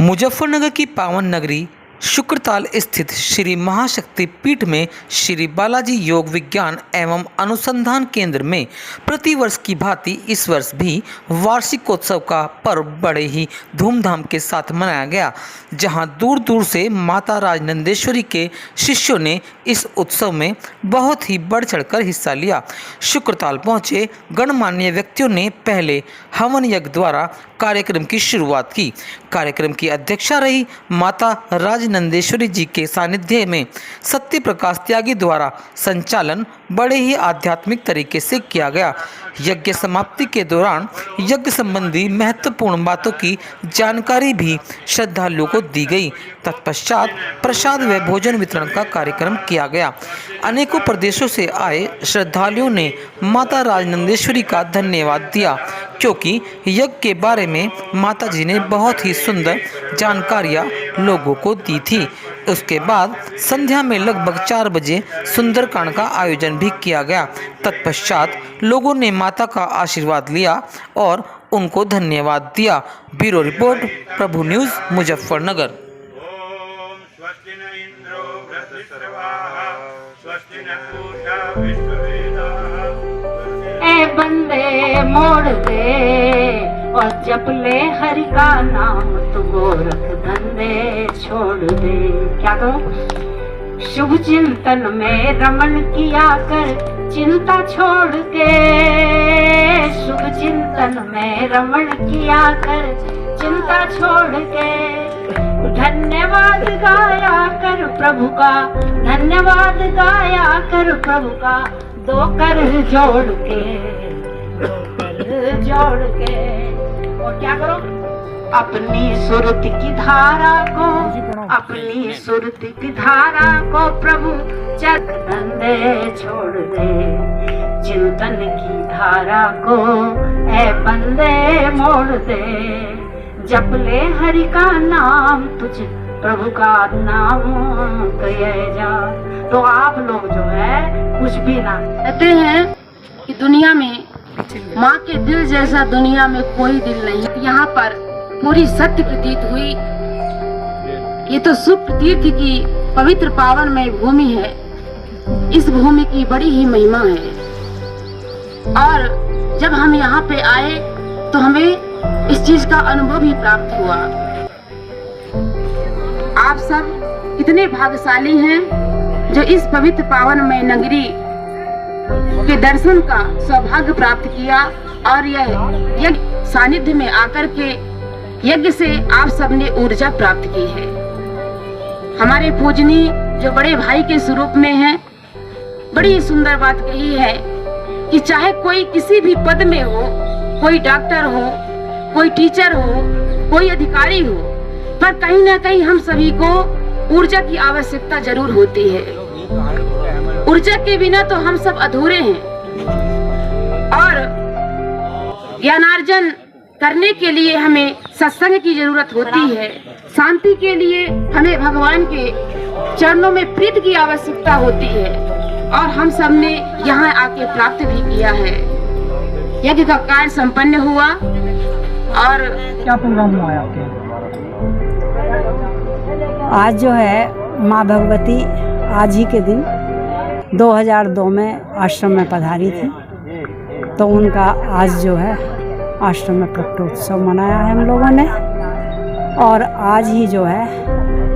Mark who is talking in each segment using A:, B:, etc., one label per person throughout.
A: मुजफ्फरनगर की पावन नगरी शुक्रताल स्थित श्री महाशक्ति पीठ में श्री बालाजी योग विज्ञान एवं अनुसंधान केंद्र में प्रतिवर्ष की भांति इस वर्ष भी वार्षिकोत्सव का पर्व बड़े ही धूमधाम के साथ मनाया गया, जहां दूर दूर से माता राजनंदेश्वरी के शिष्यों ने इस उत्सव में बहुत ही बढ़ चढ़कर हिस्सा लिया। शुक्रताल पहुंचे गणमान्य व्यक्तियों ने पहले हवन यज्ञ द्वारा कार्यक्रम की शुरुआत की। कार्यक्रम की अध्यक्षता रही माता राजनंदेश्वरी जी के सानिध्य में सत्य प्रकाश त्यागी द्वारा संचालन बड़े ही आध्यात्मिक तरीके से किया गया। यज्ञ समाप्ति के दौरान यज्ञ संबंधी महत्वपूर्ण बातों की जानकारी भी श्रद्धालुओं को दी गई। तत्पश्चात प्रसाद व भोजन वितरण का कार्यक्रम किया गया। अनेकों प्रदेशों से आए श्रद्धालुओं ने माता राजनंदेश्वरी का धन्यवाद दिया, क्योंकि यज्ञ के बारे में माता जी ने बहुत ही सुंदर जानकारियाँ लोगों को दी थी। उसके बाद संध्या में लगभग 4 बजे सुंदरकांड का आयोजन भी किया गया। तत्पश्चात लोगों ने माता का आशीर्वाद लिया और उनको धन्यवाद दिया। ब्यूरो रिपोर्ट, प्रभु न्यूज़, मुजफ्फरनगर।
B: ए बंदे मोड़ दे और जप ले हरि का नाम, तू गोरख धंधे छोड़ दे। क्या करूं? शुभ चिंतन में रमन किया कर चिंता छोड़ के, शुभ चिंतन में रमन किया कर चिंता छोड़ के। धन्यवाद गाया कर प्रभु का, धन्यवाद गाया कर प्रभु का, दो कर जोड़ के, जोड़ के। और क्या करो? अपनी सुरति की धारा को, अपनी सुरति की धारा को प्रभु चक धंधे छोड़ दे। चिंतन की धारा को ए बंदे मोड़ दे, जप ले हरि का नाम, तुझ प्रभु का नाम कहे जा। तो आप लोग जो है कुछ भी ना कहते हैं कि दुनिया में माँ के दिल जैसा दुनिया में कोई दिल नहीं। यहाँ पर पूरी सत्य प्रतीत हुई। ये तो सुख तीर्थ की पवित्र पावनमय भूमि है। इस भूमि की बड़ी ही महिमा है। और जब हम यहाँ पे आए तो हमें इस चीज का अनुभव भी प्राप्त हुआ। आप सब कितने भाग्यशाली हैं जो इस पवित्र पावनमय नगरी के दर्शन का सौभाग्य प्राप्त किया और यह यज्ञ सानिध्य में आकर के यज्ञ से आप सबने ऊर्जा प्राप्त की है। हमारे पूजनी जो बड़े भाई के स्वरूप में हैं, बड़ी सुंदर बात कही है कि चाहे कोई किसी भी पद में हो, कोई डॉक्टर हो, कोई टीचर हो, कोई अधिकारी हो, पर कहीं ना कहीं हम सभी को ऊर्जा की आवश्यकता जरूर होती है। ऊर्जा के बिना तो हम सब अधूरे हैं। और ज्ञानार्जन करने के लिए हमें सत्संग की जरूरत होती है। शांति के लिए हमें भगवान के चरणों में प्रीति की आवश्यकता होती है। और हम सब ने यहाँ आके प्राप्त भी किया है। यज्ञ का कार्य संपन्न हुआ। और
C: क्या प्रोग्राम हुआ आपके?
D: आज जो है माँ भगवती आज ही के दिन 2002 में आश्रम में पधारी थी, तो उनका आज जो है आश्रम में प्रकटोत्सव मनाया है हम लोगों ने। और आज ही जो है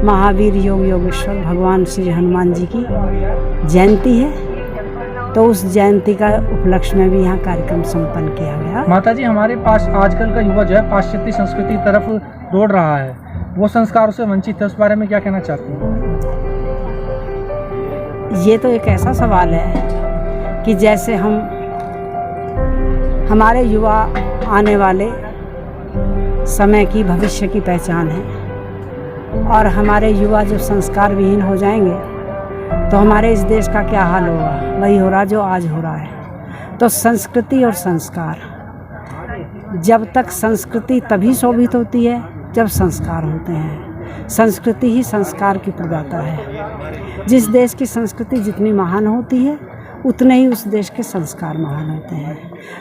D: महावीर योग योगेश्वर भगवान श्री हनुमान जी की जयंती है, तो उस जयंती का उपलक्ष्य में भी यहाँ कार्यक्रम संपन्न किया गया।
C: माता जी, हमारे पास आजकल का युवा जो है पाश्चात्य संस्कृति की तरफ दौड़ रहा है, वो संस्कारों से वंचित है, उस बारे में क्या कहना चाहती हैं?
D: ये तो एक ऐसा सवाल है कि जैसे हमारे युवा आने वाले समय की भविष्य की पहचान है, और हमारे युवा जब संस्कार विहीन हो जाएंगे तो हमारे इस देश का क्या हाल होगा? वही हो रहा जो आज हो रहा है। तो संस्कृति और संस्कार, जब तक संस्कृति तभी शोभित होती है जब संस्कार होते हैं। संस्कृति ही संस्कार की प्रदाता है। जिस देश की संस्कृति जितनी महान होती है उतने ही उस देश के संस्कार महान होते हैं।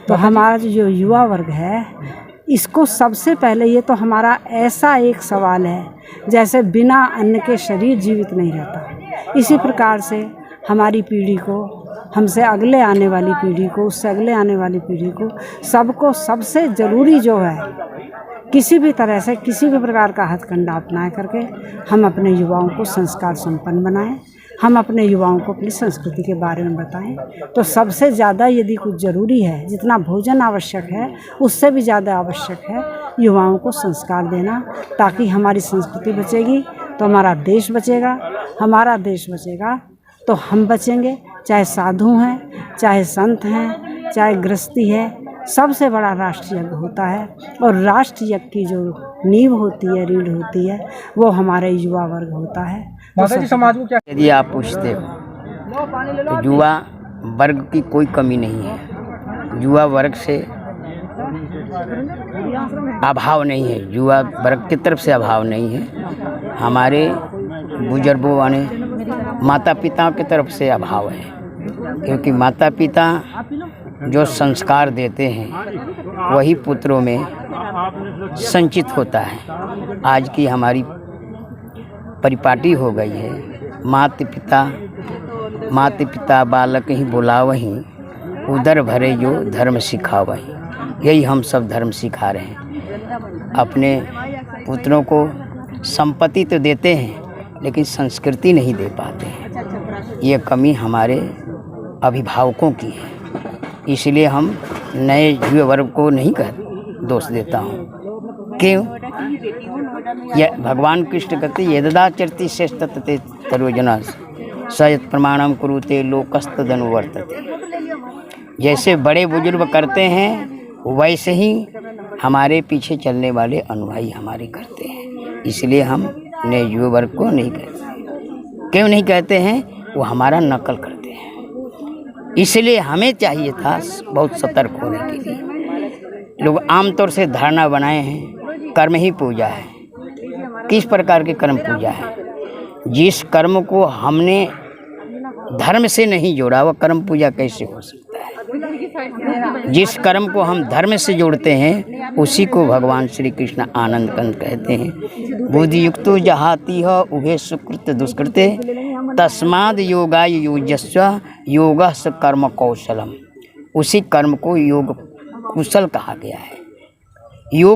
D: तो हमारा जो युवा वर्ग है इसको सबसे पहले, ये तो हमारा ऐसा एक सवाल है जैसे बिना अन्न के शरीर जीवित नहीं रहता। इसी प्रकार से हमारी पीढ़ी को, हमसे अगले आने वाली पीढ़ी को, उससे अगले आने वाली पीढ़ी को, सबको सबसे ज़रूरी जो है, किसी भी तरह से किसी भी प्रकार का हथकंडा अपना करके हम अपने युवाओं को संस्कार संपन्न बनाएं, हम अपने युवाओं को अपनी संस्कृति के बारे में बताएं। तो सबसे ज़्यादा यदि कुछ ज़रूरी है, जितना भोजन आवश्यक है उससे भी ज़्यादा आवश्यक है युवाओं को संस्कार देना, ताकि हमारी संस्कृति बचेगी तो हमारा देश बचेगा, हमारा देश बचेगा तो हम बचेंगे। चाहे साधु हैं, चाहे संत हैं, चाहे गृहस्थी है, सबसे बड़ा राष्ट्र यज्ञ होता है। और राष्ट्र यज्ञ की जो नींव होती है, रीढ़ होती है, वो हमारे युवा वर्ग होता है।
C: माता जी, समाज को क्या
E: यदि आप पूछते हो तो युवा वर्ग की कोई कमी नहीं है। युवा वर्ग से अभाव नहीं है, युवा वर्ग की तरफ से अभाव नहीं है। हमारे बुजुर्गों वाले माता पिता की तरफ से अभाव है, क्योंकि माता पिता जो संस्कार देते हैं वही पुत्रों में संचित होता है। आज की हमारी परिपाटी हो गई है, माता पिता बालक ही बुलावहीं, उदर भरे जो धर्म सिखावहीं। यही हम सब धर्म सिखा रहे हैं। अपने पुत्रों को संपत्ति तो देते हैं लेकिन संस्कृति नहीं दे पाते हैं। ये कमी हमारे अभिभावकों की है। इसलिए हम नए युवा वर्ग को नहीं दोष देता हूँ। क्यों? यह भगवान कृष्ण कहते यदाचरति श्रेष्ठते तरोजना सयत प्रमाणम कुरुते लोकस्तदनुवर्तते। जैसे बड़े बुजुर्ग करते हैं वैसे ही हमारे पीछे चलने वाले अनुयायी हमारे करते हैं। इसलिए हम नए युवा वर्ग को नहीं कहते। क्यों नहीं कहते हैं? वो हमारा नकल करते हैं। इसलिए हमें चाहिए था बहुत सतर्क होने के लिए। लोग आमतौर से धारणा बनाए हैं कर्म ही पूजा है। किस प्रकार के कर्म पूजा है? जिस कर्म को हमने धर्म से नहीं जोड़ा वह कर्म पूजा कैसे हो सकता है? जिस कर्म को हम धर्म से जोड़ते हैं उसी को भगवान श्री कृष्ण आनंद कंद कहते हैं। बुद्धि युक्तो जहाति है उभे सुकृत दुष्कृते तस्माद योगाय युजस्व योगः स कर्म कौशलम। उसी कर्म को योग कुशल कहा गया है। योग